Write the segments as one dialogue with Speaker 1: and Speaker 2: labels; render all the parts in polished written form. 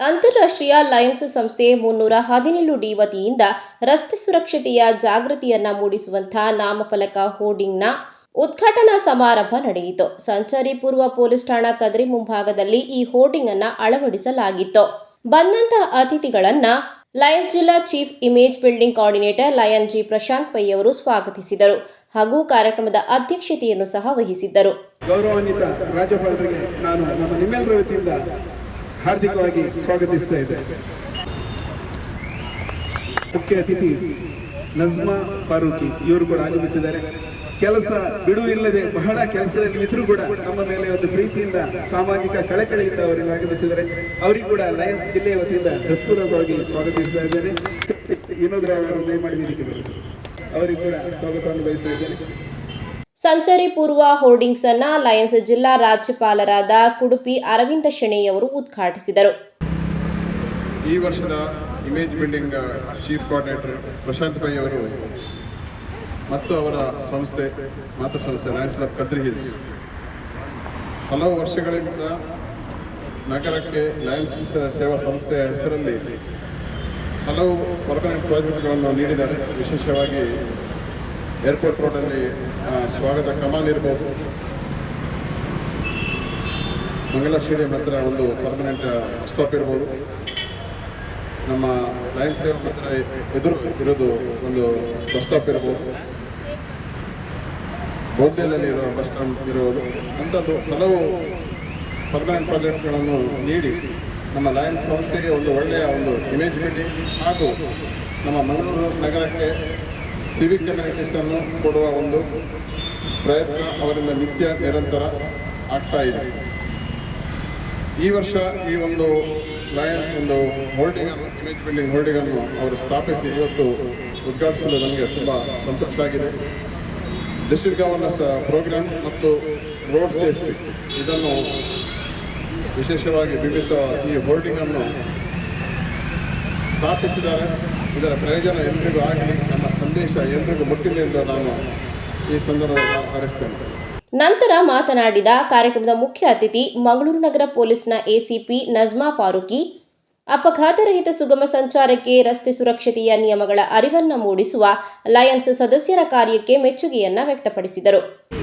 Speaker 1: ಅಂತಾರಾಷ್ಟ್ರೀಯ ಲಯನ್ಸ್ ಸಂಸ್ಥೆ 317ಡಿ ವತಿಯಿಂದ ರಸ್ತೆ ಸುರಕ್ಷತೆಯ ಜಾಗೃತಿಯನ್ನ ಮೂಡಿಸುವಂತಹ ನಾಮಫಲಕ ಹೋರ್ಡಿಂಗ್ನ ಉದ್ಘಾಟನಾ ಸಮಾರಂಭ ನಡೆಯಿತು. ಸಂಚಾರಿ ಪೂರ್ವ ಪೊಲೀಸ್ ಠಾಣಾ ಕದ್ರಿ ಮುಂಭಾಗದಲ್ಲಿ ಈ ಹೋರ್ಡಿಂಗ್ ಅನ್ನ ಅಳವಡಿಸಲಾಗಿತ್ತು. ಬಂದಂತಹ ಅತಿಥಿಗಳನ್ನ ಲಯನ್ಸ್ ಜಿಲ್ಲಾ chief image building coordinator lion G Prashant Pai ಅವರು ಸ್ವಾಗತಿಸಿದರು ಹಾಗೂ ಕಾರ್ಯಕ್ರಮದ ಅಧ್ಯಕ್ಷತೆಯನ್ನು ಸಹ ವಹಿಸಿದ್ದರು.
Speaker 2: ಗೌರವಾನ್ವಿತ ರಾಜ್ಯಪಾಲರಿಗೆ ನಾನು ನಮ್ಮ ನಿಮ್ಮೆಲ್ಲರ ವತಿಯಿಂದ ಹಾರ್ದಿಕವಾಗಿ ಸ್ವಾಗತಿಸ್ತಾ ಇದ್ದೇನೆ. ಮುಖ್ಯ ಅತಿಥಿ ನಜ್ಮಾ ಫಾರೂಕಿ ಇವರು ಕೂಡ ಆಗಮಿಸಿದ್ದಾರೆ. ಕೆಲಸ ಬಿಡುವಿಲ್ಲದೆ ಬಹಳ ಕೆಲಸದಲ್ಲಿ ಇದ್ರೂ ಕೂಡ ನಮ್ಮ ಮೇಲೆ ಒಂದು ಪ್ರೀತಿಯಿಂದ ಸಾಮಾಜಿಕ ಕಳಕಳಿಯಿಂದ ಅವರಿಗೆ ಆಗಮಿಸಿದ್ದಾರೆ. ಅವರಿಗೂ ಕೂಡ ಲಯನ್ಸ್ ಜಿಲ್ಲೆಯ ವತಿಯಿಂದ ಹೃತ್ಪೂರ್ವಕವಾಗಿ ಸ್ವಾಗತಿಸ್ತಾ ಇದ್ದೇನೆ. ವಿನೋದ್ ರಾವ್ ಅವರು ದಯಮಾಡಿ ವೇದಿಕೆ ಅವರಿಗೂ ಕೂಡ ಸ್ವಾಗತವನ್ನು ಬಯಸ್ತಾ ಇದ್ದೇನೆ.
Speaker 1: ಸಂಚಾರಿ ಪೂರ್ವ ಹೋರ್ಡಿಂಗ್ಸ್ ಅನ್ನ ಲಯನ್ಸ್ ಜಿಲ್ಲಾ ರಾಜ್ಯಪಾಲರಾದ ಕುಡುಪಿ ಅರವಿಂದ ಶೆಣೆಯವರು ಉದ್ಘಾಟಿಸಿದರು.
Speaker 3: ಈ ವರ್ಷದ image building chief coordinator Prashant Pai ಅವರು ಮತ್ತು ಅವರ ಸಂಸ್ಥೆ ಮಾತೃ ಸಂಸ್ಥೆ ಲಯನ್ಸ್ ಕ್ಲಬ್ ಕದ್ರಿ ಹಿಲ್ಸ್ ಹಲವು ವರ್ಷಗಳಿಂದ ನಗರಕ್ಕೆ ಲಯನ್ಸ್ ಸೇವಾ ಸಂಸ್ಥೆಯ ಹೆಸರಲ್ಲಿ ಹಲವು ಪರ್ಮನೆಂಟ್ ಪ್ರಾಜೆಕ್ಟ್ಗಳನ್ನು ನೀಡಿದ್ದಾರೆ. ವಿಶೇಷವಾಗಿ ಏರ್ಪೋರ್ಟ್ ರೋಡಲ್ಲಿ ಸ್ವಾಗತ ಕಮಾನ್ ಇರ್ಬೋದು, ಮಂಗಲ ಸ್ಟೇಡಿಯಂ ಹತ್ರ ಒಂದು ಪರ್ಮನೆಂಟ್ ಸ್ಟಾಪ್ ಇರ್ಬೋದು, ನಮ್ಮ ಲಯನ್ಸ್ ಸೇವಾ ಮಂದಿರ ಎದುರು ಇರೋದು ಒಂದು ಬಸ್ ಸ್ಟಾಪ್ ಇರ್ಬೋದು, ಬೋದ್ದೆಯಲ್ಲಿ ಇರೋ ಬಸ್ ಸ್ಟಾಂಡ್ ಇರುವುದು ಅಂಥದ್ದು ಹಲವು ಪರ್ಮನೆಂಟ್ ಪ್ರಾಜೆಕ್ಟ್ಗಳನ್ನು ನೀಡಿ ನಮ್ಮ ಲಯನ್ಸ್ ಸಂಸ್ಥೆಗೆ ಒಂದು ಒಳ್ಳೆಯ ಒಂದು ಇಮೇಜ್ ಬಿಲ್ಡಿಂಗ್ ಹಾಗೂ ನಮ್ಮ ಮಂಗಳೂರು ನಗರಕ್ಕೆ ಸಿವಿಕ್ ಕಮ್ಯುನಿಕೇಷನ್ನು ಕೊಡುವ ಒಂದು ಪ್ರಯತ್ನ ಅವರಿಂದ ನಿತ್ಯ ನಿರಂತರ ಆಗ್ತಾ ಇದೆ. ಈ ವರ್ಷ ಈ ಒಂದು ಹೋರ್ಡಿಂಗನ್ನು ಇಮೇಜ್ ಬಿಲ್ಡಿಂಗ್ ಹೋರ್ಡಿಂಗನ್ನು ಅವರು ಸ್ಥಾಪಿಸಿ ಇವತ್ತು ಉದ್ಘಾಟಿಸಲು ನನಗೆ ತುಂಬ ಸಂತೋಷ ಆಗಿದೆ. ಡಿಸ್ಟ್ರಿಕ್ಟ್ ಗವರ್ನರ್ಸ್ ಪ್ರೋಗ್ರಾಮ್ ಮತ್ತು ರೋಡ್ ಸೇಫ್ಟಿ ಇದನ್ನು ವಿಶೇಷವಾಗಿ ಬಿಂಬಿಸುವ ಈ ಹೋರ್ಡಿಂಗನ್ನು ಸ್ಥಾಪಿಸಿದ್ದಾರೆ. ಇದರ ಪ್ರಯೋಜನ ಎಲ್ರಿಗೂ ಆಗಲಿ, ನಮ್ಮ ಸಂದೇಶ ಎಲ್ರಿಗೂ ಮುಟ್ಟಿದೆ ಎಂದು ನಾನು ಈ ಸಂದರ್ಭದಲ್ಲಿ ಹಾರೈಸ್ತೇನೆ.
Speaker 1: ನಂತರ ಮಾತನಾಡಿದ ಕಾರ್ಯಕ್ರಮದ ಮುಖ್ಯ ಅತಿಥಿ ಮಂಗಳೂರು ನಗರ ಪೊಲೀಸ್ನ ಎಸಿಪಿ ನಜ್ಮಾ ಫಾರೂಕಿ, ಅಪಘಾತರಹಿತ ಸುಗಮ ಸಂಚಾರಕ್ಕೆ ರಸ್ತೆ ಸುರಕ್ಷತೆಯ ನಿಯಮಗಳ ಅರಿವನ್ನು ಮೂಡಿಸುವ ಲಯನ್ಸ್ ಸದಸ್ಯರ ಕಾರ್ಯಕ್ಕೆ ಮೆಚ್ಚುಗೆಯನ್ನ ವ್ಯಕ್ತಪಡಿಸಿದರು.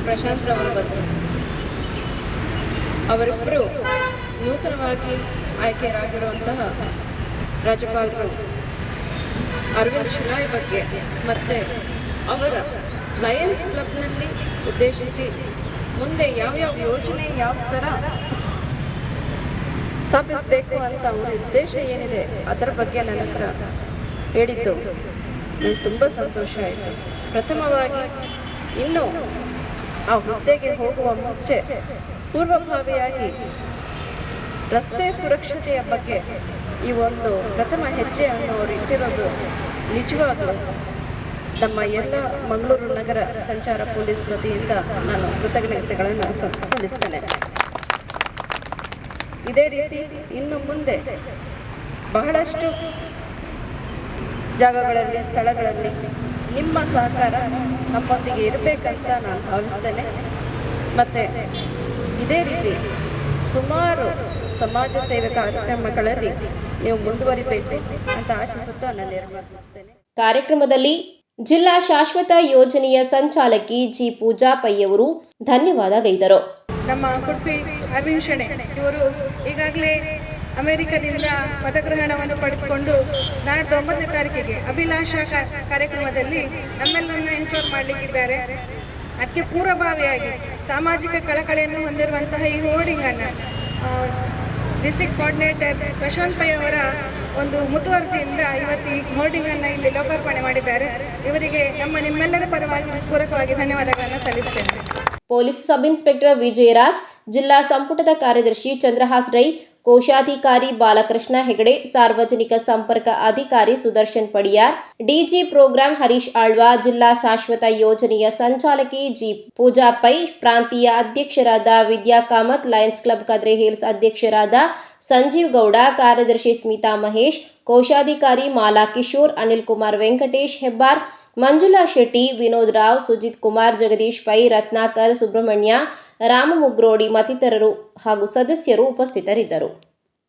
Speaker 4: ಪ್ರಶಾಂತ್ ರವರು ಬಂದರು. ಅವರಿಬ್ಬರು ನೂತನವಾಗಿ ಆಯ್ಕೆಯಾಗಿರುವಂತಹ ರಾಜ್ಯಪಾಲರು ಅರವಿಂದ್ ಶೆಣಾಯ್ ಬಗ್ಗೆ ಮತ್ತು ಅವರ ಲಯನ್ಸ್ ಕ್ಲಬ್ನಲ್ಲಿ ಉದ್ದೇಶಿಸಿ ಮುಂದೆ ಯಾವ್ಯಾವ ಯೋಜನೆ ಯಾವ ಥರ ಸ್ಥಾಪಿಸಬೇಕು ಅಂತ ಅವರ ಉದ್ದೇಶ ಏನಿದೆ ಅದರ ಬಗ್ಗೆ ನನ್ನ ಹತ್ರ ಹೇಳಿದ್ದು ನನಗೆ ತುಂಬ ಸಂತೋಷ ಆಯಿತು. ಪ್ರಥಮವಾಗಿ ಇನ್ನು ಆ ಹುದ್ದೆಗೆ ಹೋಗುವ ಮುಂಚೆ ಪೂರ್ವಭಾವಿಯಾಗಿ ರಸ್ತೆ ಸುರಕ್ಷತೆಯ ಬಗ್ಗೆ ಈ ಒಂದು ಪ್ರಥಮ ಹೆಜ್ಜೆಯನ್ನು ಅವರು ಇಟ್ಟಿರೋದು ನಿಜವಾಗಲೂ ನಮ್ಮ ಎಲ್ಲ ಮಂಗಳೂರು ನಗರ ಸಂಚಾರ ಪೊಲೀಸ್ ವತಿಯಿಂದ ನಾನು ಕೃತಜ್ಞತೆಗಳನ್ನು ಸಲ್ಲಿಸ್ತೇನೆ. ಇದೇ ರೀತಿ ಇನ್ನು ಮುಂದೆ ಬಹಳಷ್ಟು ಜಾಗಗಳಲ್ಲಿ ಸ್ಥಳಗಳಲ್ಲಿ ನಿಮ್ಮ ಸಹಕಾರ ನಮ್ಮೊಂದಿಗೆ ಇರಬೇಕಂತ ನಾನು ಭಾವಿಸ್ತೇನೆ. ಮತ್ತು ಇದೇ ರೀತಿ ಸುಮಾರು ಸಮಾಜ ಸೇವೆ ಕಾರ್ಯಕ್ರಮಗಳಲ್ಲಿ ನೀವು ಮುಂದುವರಿಬೇಕು ಅಂತ ಆಶಿಸುತ್ತಾ ನಾನು ನಿರ್ವಹಿಸ್ತೇನೆ.
Speaker 1: ಕಾರ್ಯಕ್ರಮದಲ್ಲಿ ಜಿಲ್ಲಾ ಶಾಶ್ವತ ಯೋಜನೆಯ ಸಂಚಾಲಕಿ ಜಿ ಪೂಜಾ ಪೈ ಅವರು ಧನ್ಯವಾದ ಗೈದರು.
Speaker 5: ನಮ್ಮ ಕುಡುಪಿ ಅರವಿಂದ್ ಶೆಣೆ ಇವರು ಈಗಾಗಲೇ ಅಮೆರಿಕದಿಂದ ಪದಗ್ರಹಣವನ್ನು ಪಡೆದುಕೊಂಡು ನಾಡ್ದು 9ನೇ ತಾರೀಕಿಗೆ ಅಭಿಲಾಷಾ ಕಾರ್ಯಕ್ರಮದಲ್ಲಿ ನಮ್ಮೆಲ್ಲರನ್ನ ಇನ್ಸ್ಟಾಲ್ ಮಾಡಲಿಕ್ಕಿದ್ದಾರೆ. ಅದಕ್ಕೆ ಪೂರ್ವಭಾವಿಯಾಗಿ ಸಾಮಾಜಿಕ ಕಳಕಳಿಯನ್ನು ಹೊಂದಿರುವಂತಹ ಈ ಹೋರ್ಡಿಂಗನ್ನು ಡಿಸ್ಟ್ರಿಕ್ಟ್ ಕೋಆರ್ಡಿನೇಟರ್ ಪ್ರಶಾಂತ್ ಪೈ ಅವರ ಒಂದು ಮುತುವರ್ಜಿಯಿಂದ ಇವತ್ತು ಈ ಹೋರ್ಡಿಂಗನ್ನು ಇಲ್ಲಿ ಲೋಕಾರ್ಪಣೆ ಮಾಡಿದ್ದಾರೆ. ಇವರಿಗೆ ನಿಮ್ಮೆಲ್ಲರ ಪರವಾಗಿ ಪೂರಕವಾಗಿ ಧನ್ಯವಾದಗಳನ್ನು ಸಲ್ಲಿಸುತ್ತೇನೆ.
Speaker 1: ಪೊಲೀಸ್ ಸಬ್ ಇನ್ಸ್ಪೆಕ್ಟರ್ ವಿಜಯರಾಜ್, ಜಿಲ್ಲಾ ಸಂಪುಟದ ಕಾರ್ಯದರ್ಶಿ ಚಂದ್ರಹಾಸ್ ರೈ, ಕೋಶಾಧಿಕಾರಿ ಬಾಲಕೃಷ್ಣ ಹೆಗಡೆ, ಸಾರ್ವಜನಿಕ ಸಂಪರ್ಕ ಅಧಿಕಾರಿ ಸುದರ್ಶನ್ ಪಡಿಯಾರ್, ಡಿಜಿ ಪ್ರೋಗ್ರಾಂ ಹರೀಶ್ ಆಳ್ವಾ, ಜಿಲ್ಲಾ ಶಾಶ್ವತ ಯೋಜನೆಯ ಸಂಚಾಲಕಿ ಜಿ ಪೂಜಾ ಪೈ, ಪ್ರಾಂತೀಯ ಅಧ್ಯಕ್ಷರಾದ Vidya Kamath, Lions Club Kadri Hills ಅಧ್ಯಕ್ಷರಾದ ಸಂಜೀವ್ ಗೌಡ, ಕಾರ್ಯದರ್ಶಿ ಸ್ಮಿತಾ ಮಹೇಶ್, ಕೋಶಾಧಿಕಾರಿ ಮಾಲಾ ಕಿಶೋರ್, ಅನಿಲ್ ಕುಮಾರ್ ವೆಂಕಟೇಶ್ ಹೆಬ್ಬಾರ್, ಮಂಜುಳಾ ಶೆಟ್ಟಿ, ವಿನೋದ್ ರಾವ್, ಸುಜಿತ್ ಕುಮಾರ್, ಜಗದೀಶ್ ಪೈ, ರತ್ನಾಕರ್, ಸುಬ್ರಹ್ಮಣ್ಯ, ರಾಮ ಮುಗ್ರೋಡಿ ಮತ್ತಿತರರು ಹಾಗೂ ಸದಸ್ಯರು ಉಪಸ್ಥಿತರಿದ್ದರು.